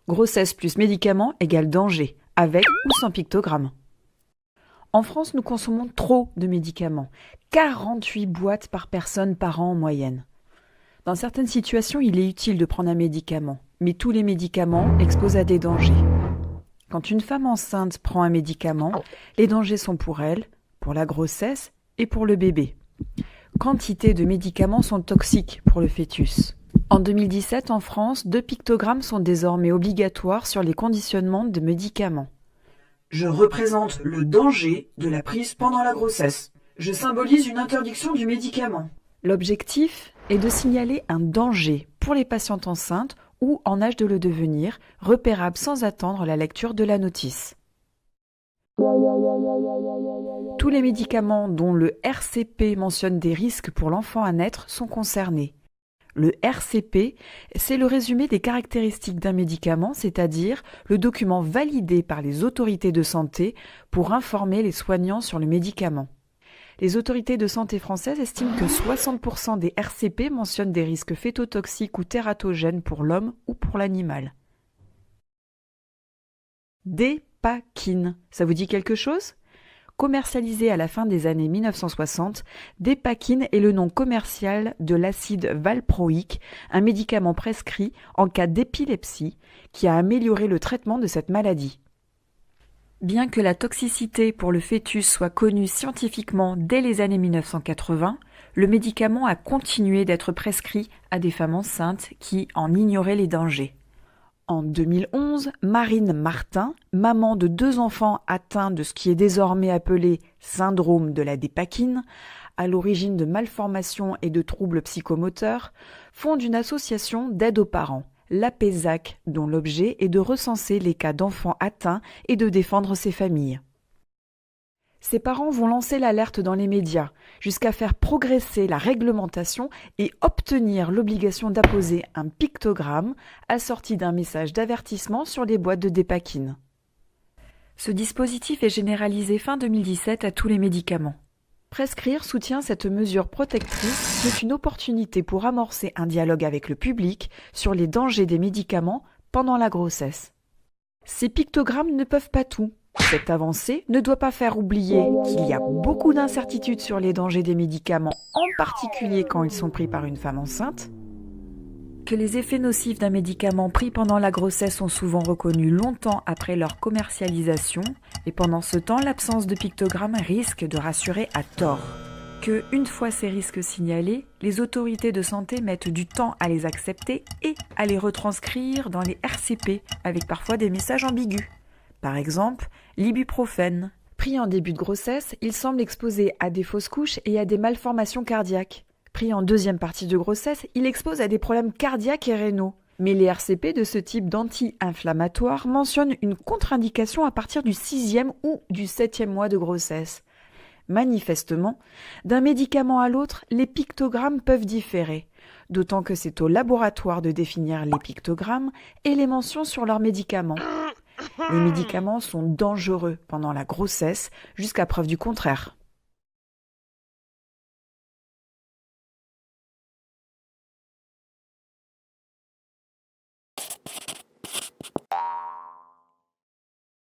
Grossesse plus médicaments égale danger, avec ou sans pictogramme. En France, nous consommons trop de médicaments, 48 boîtes par personne par an en moyenne. Dans certaines situations, il est utile de prendre un médicament, mais tous les médicaments exposent à des dangers. Quand une femme enceinte prend un médicament, les dangers sont pour elle, pour la grossesse et pour le bébé. Quantité de médicaments sont toxiques pour le fœtus. En 2017, en France, 2 pictogrammes sont désormais obligatoires sur les conditionnements de médicaments. Je représente le danger de la prise pendant la grossesse. Je symbolise une interdiction du médicament. L'objectif est de signaler un danger pour les patientes enceintes ou en âge de le devenir, repérable sans attendre la lecture de la notice. Tous les médicaments dont le RCP mentionne des risques pour l'enfant à naître sont concernés. Le RCP, c'est le résumé des caractéristiques d'un médicament, c'est-à-dire le document validé par les autorités de santé pour informer les soignants sur le médicament. Les autorités de santé françaises estiment que 60% des RCP mentionnent des risques fétotoxiques ou tératogènes pour l'homme ou pour l'animal. Dépakine, ça vous dit quelque chose ? Commercialisé à la fin des années 1960, Dépakine est le nom commercial de l'acide valproïque, un médicament prescrit en cas d'épilepsie qui a amélioré le traitement de cette maladie. Bien que la toxicité pour le fœtus soit connue scientifiquement dès les années 1980, le médicament a continué d'être prescrit à des femmes enceintes qui en ignoraient les dangers. En 2011, Marine Martin, maman de 2 enfants atteints de ce qui est désormais appelé syndrome de la dépakine, à l'origine de malformations et de troubles psychomoteurs, fonde une association d'aide aux parents, l'APESAC, dont l'objet est de recenser les cas d'enfants atteints et de défendre ces familles. Ces parents vont lancer l'alerte dans les médias, jusqu'à faire progresser la réglementation et obtenir l'obligation d'apposer un pictogramme assorti d'un message d'avertissement sur les boîtes de Dépakine. Ce dispositif est généralisé fin 2017 à tous les médicaments. Prescrire soutient cette mesure protectrice qui est une opportunité pour amorcer un dialogue avec le public sur les dangers des médicaments pendant la grossesse. Ces pictogrammes ne peuvent pas tout. Cette avancée ne doit pas faire oublier qu'il y a beaucoup d'incertitudes sur les dangers des médicaments, en particulier quand ils sont pris par une femme enceinte, que les effets nocifs d'un médicament pris pendant la grossesse sont souvent reconnus longtemps après leur commercialisation, et pendant ce temps, l'absence de pictogramme risque de rassurer à tort. Que, une fois ces risques signalés, les autorités de santé mettent du temps à les accepter et à les retranscrire dans les RCP, avec parfois des messages ambigus. Par exemple, l'ibuprofène. Pris en début de grossesse, il semble exposé à des fausses couches et à des malformations cardiaques. Pris en deuxième partie de grossesse, il expose à des problèmes cardiaques et rénaux. Mais les RCP de ce type d'anti-inflammatoires mentionnent une contre-indication à partir du 6e ou du 7e mois de grossesse. Manifestement, d'un médicament à l'autre, les pictogrammes peuvent différer, d'autant que c'est au laboratoire de définir les pictogrammes et les mentions sur leurs médicaments. Les médicaments sont dangereux pendant la grossesse, jusqu'à preuve du contraire.